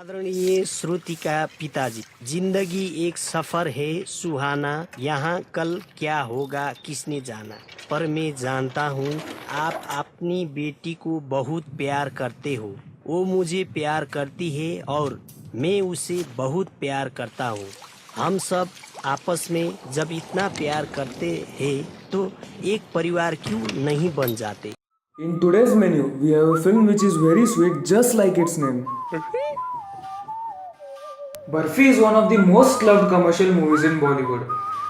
आदरणीय श्रुति का पिताजी, जिंदगी एक सफर है सुहाना, यहाँ कल क्या होगा किसने जाना। पर मैं जानता हूँ आप अपनी बेटी को बहुत प्यार करते हो। वो मुझे प्यार करती है और मैं उसे बहुत प्यार करता हूँ। हम सब आपस में जब इतना प्यार करते हैं तो एक परिवार क्यों नहीं बन जाते। In today's menu, we have a film which is very sweet just like its name. Barfi is one of the most loved commercial movies in Bollywood.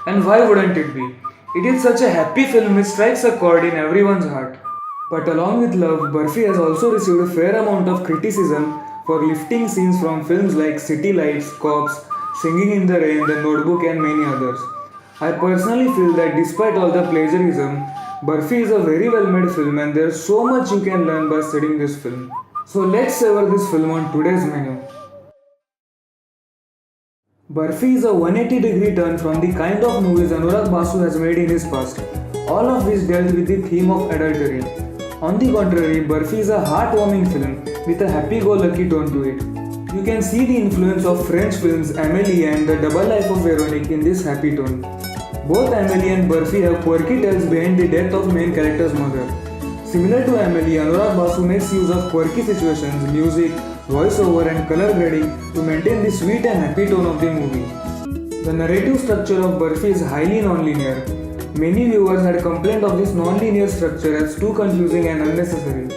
And why wouldn't it be? It is such a happy film which strikes a chord in everyone's heart. But along with love, Barfi has also received a fair amount of criticism for lifting scenes from films like City Lights, Cops, Singing in the Rain, The Notebook and many others. I personally feel that despite all the plagiarism, Barfi is a very well made film and there's so much you can learn by studying this film. So let's savor this film on today's menu. Barfi is a 180-degree turn from the kind of movies Anurag Basu has made in his past, all of which dealt with the theme of adultery. On the contrary, Barfi is a heartwarming film with a happy-go-lucky tone to it. You can see the influence of French films Amélie and The Double Life of Veronique in this happy tone. Both Amélie and Barfi have quirky tales behind the death of main character's mother. Similar to Amélie, Anurag Basu makes use of quirky situations, music, voiceover and color grading to maintain the sweet and happy tone of the movie. The narrative structure of Barfi is highly non-linear. Many viewers had complained of this non-linear structure as too confusing and unnecessary.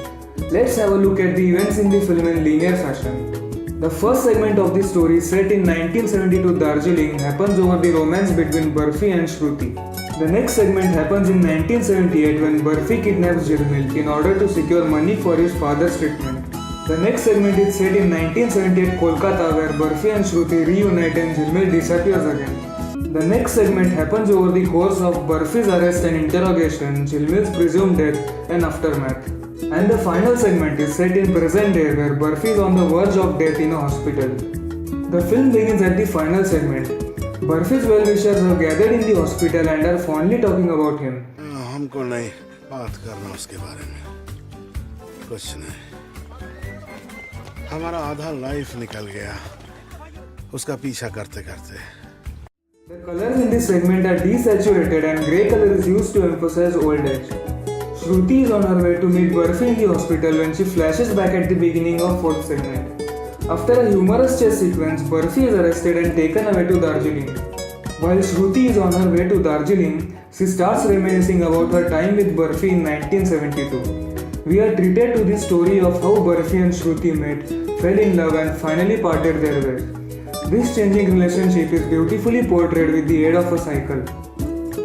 Let's have a look at the events in the film in linear fashion. The first segment of the story, set in 1972 Darjeeling, happens over the romance between Barfi and Shruti. The next segment happens in 1978 when Barfi kidnaps Jilmil in order to secure money for his father's treatment. The next segment is set in 1978 Kolkata where Barfi and Shruti reunite and Jilmil disappears again. The next segment happens over the course of Barfi's arrest and interrogation, Jilmil's presumed death and aftermath. And the final segment is set in present day where Barfi is on the verge of death in a hospital. The film begins at the final segment. Barfi's well-wishers have gathered in the hospital and are fondly talking about him. हमको नहीं बात करना उसके बारे में, कुछ नहीं। हमारा आधा लाइफ निकल गया उसका पीछा करते करते। The colors in this segment are desaturated and grey color is used to emphasize old age. Shruti is on her way to meet Barfi in the hospital when she flashes back at the beginning of 4th segment. After a humorous chase sequence, Barfi is arrested and taken away to Darjeeling. While Shruti is on her way to Darjeeling, she starts reminiscing about her time with Barfi in 1972. We are treated to the story of how Barfi and Shruti met, fell in love and finally parted their ways. This changing relationship is beautifully portrayed with the aid of a cycle.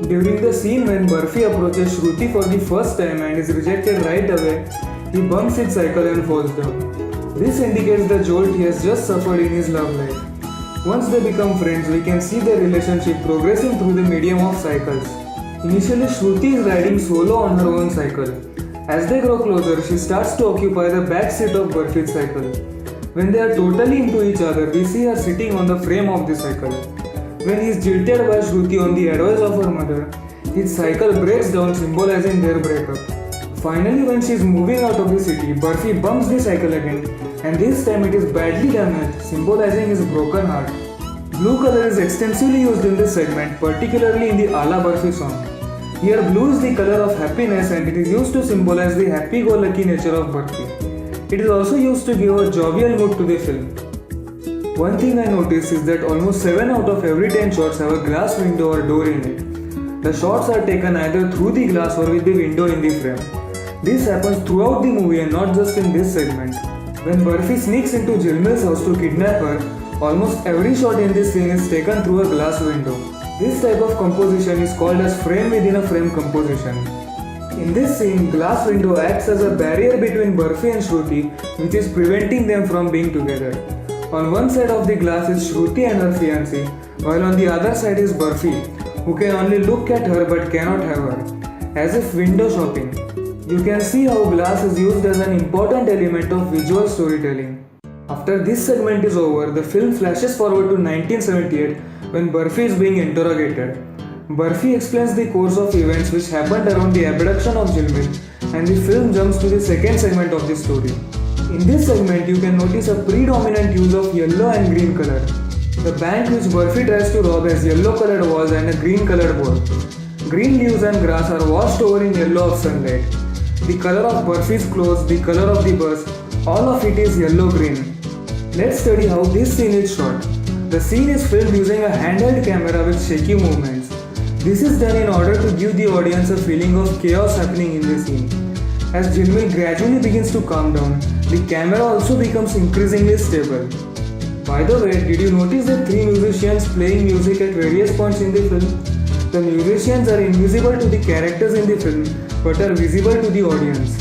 During the scene when Barfi approaches Shruti for the first time and is rejected right away, he bumps his cycle and falls down. This indicates the jolt he has just suffered in his love life. Once they become friends, we can see their relationship progressing through the medium of cycles. Initially, Shruti is riding solo on her own cycle. As they grow closer, she starts to occupy the back seat of Barfi's cycle. When they are totally into each other, we see her sitting on the frame of the cycle. When he is jilted by Shruti on the advice of her mother, his cycle breaks down, symbolizing their breakup. Finally, when she is moving out of the city, Barfi bumps the cycle again, and this time it is badly damaged, symbolizing his broken heart. Blue color is extensively used in this segment, particularly in the Ala Barfi song. Here, blue is the color of happiness and it is used to symbolize the happy-go-lucky nature of Barfi. It is also used to give a jovial mood to the film. One thing I noticed is that almost 7 out of every 10 shots have a glass window or door in it. The shots are taken either through the glass or with the window in the frame. This happens throughout the movie and not just in this segment. When Barfi sneaks into Jilmil's house to kidnap her, almost every shot in this scene is taken through a glass window. This type of composition is called as frame within a frame composition. In this scene, glass window acts as a barrier between Barfi and Shruti, which is preventing them from being together. On one side of the glass is Shruti and her fiancé, while on the other side is Barfi, who can only look at her but cannot have her, as if window shopping. You can see how glass is used as an important element of visual storytelling. After this segment is over, the film flashes forward to 1978 when Barfi is being interrogated. Barfi explains the course of events which happened around the abduction of Jilmil, and the film jumps to the second segment of the story. In this segment, you can notice a predominant use of yellow and green color. The bank which Burfi tries to rob has yellow colored walls and a green colored wall. Green leaves and grass are washed over in yellow of sunlight. The color of Burfi's clothes, the color of the bus, all of it is yellow-green. Let's study how this scene is shot. The scene is filmed using a handheld camera with shaky movements. This is done in order to give the audience a feeling of chaos happening in the scene. As Jilmil gradually begins to calm down, the camera also becomes increasingly stable. By the way, did you notice the three musicians playing music at various points in the film? The musicians are invisible to the characters in the film but are visible to the audience.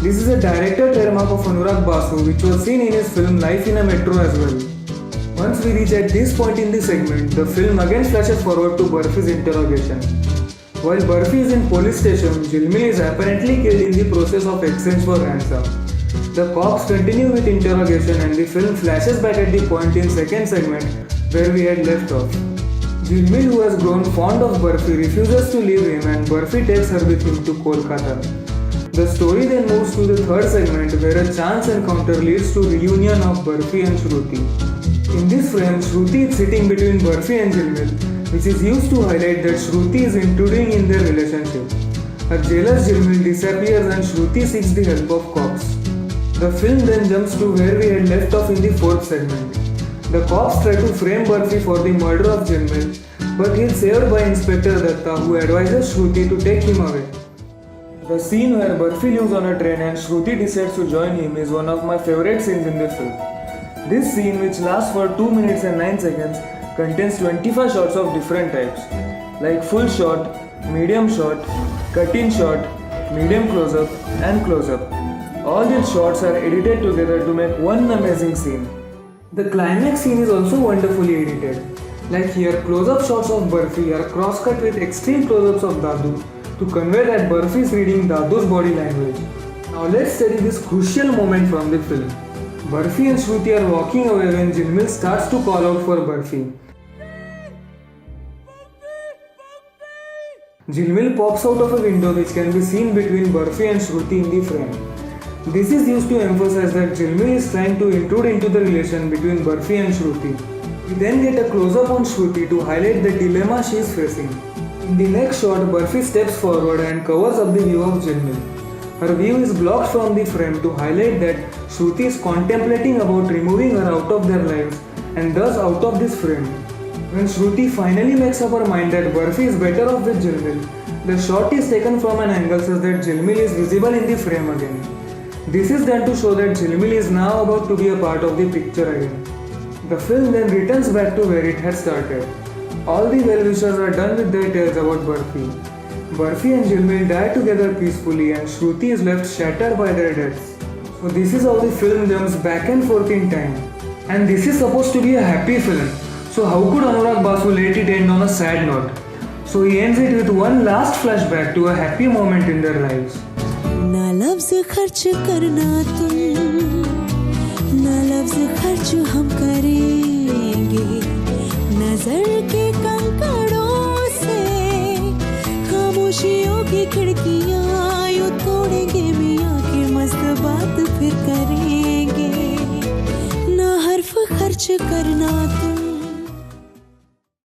This is a director trademark of Anurag Basu which was seen in his film Life in a Metro as well. Once we reach at this point in the segment, the film again flashes forward to Burfi's interrogation. While Burfi is in police station, Jilmil is apparently killed in the process of exchange for ransom. The cops continue with interrogation and the film flashes back at the point in second segment where we had left off. Jilmil, who has grown fond of Burfi, refuses to leave him and Burfi takes her with him to Kolkata. The story then moves to the third segment where a chance encounter leads to reunion of Burfi and Shruti. In this frame, Shruti is sitting between Burfi and Jilmil, which is used to highlight that Shruti is intruding in their relationship. A jealous Jilmil disappears and Shruti seeks the help of cops. The film then jumps to where we had left off in the fourth segment. The cops try to frame Burfi for the murder of Jilmil, but he is saved by Inspector Datta, who advises Shruti to take him away. The scene where Burfi lives on a train and Shruti decides to join him is one of my favorite scenes in the film. This scene, which lasts for 2 minutes and 9 seconds, contains 25 shots of different types, like full shot, medium shot, cut-in shot, medium close-up, and close-up. All these shots are edited together to make one amazing scene. The climax scene is also wonderfully edited. Like here, close-up shots of Burfi are cross-cut with extreme close-ups of Dadu to convey that Burfi is reading Dadu's body language. Now let's study this crucial moment from the film. Burfi and Shruti are walking away when Jilmil starts to call out for Burfi. Jilmil pops out of a window which can be seen between Burfi and Shruti in the frame. This is used to emphasize that Jilmil is trying to intrude into the relation between Burfi and Shruti. We then get a close-up on Shruti to highlight the dilemma she is facing. In the next shot, Burfi steps forward and covers up the view of Jilmil. Her view is blocked from the frame to highlight that Shruti is contemplating about removing her out of their lives and thus out of this frame. When Shruti finally makes up her mind that Burfi is better off with Jilmil, the shot is taken from an angle such that Jilmil is visible in the frame again. This is done to show that Jilmil is now about to be a part of the picture again. The film then returns back to where it had started. All the well-wishers are done with their tales about Burfi. Burfi and Jilmil die together peacefully and Shruti is left shattered by their deaths. So this is how the film jumps back and forth in time. And this is supposed to be a happy film. So how could Anurag Basu let it end on a sad note? So he ends it with one last flashback to a happy moment in their lives. ना लफ्ज़ खर्च करना तुम, ना लफ्ज़ खर्च हम करेंगे, नज़र के कंकड़ों से खामोशियों की खिड़कियाँ यूँ तोड़ेंगे मियाँ के मस्त बात फिर करेंगे, ना हर्फ खर्च करना तुम।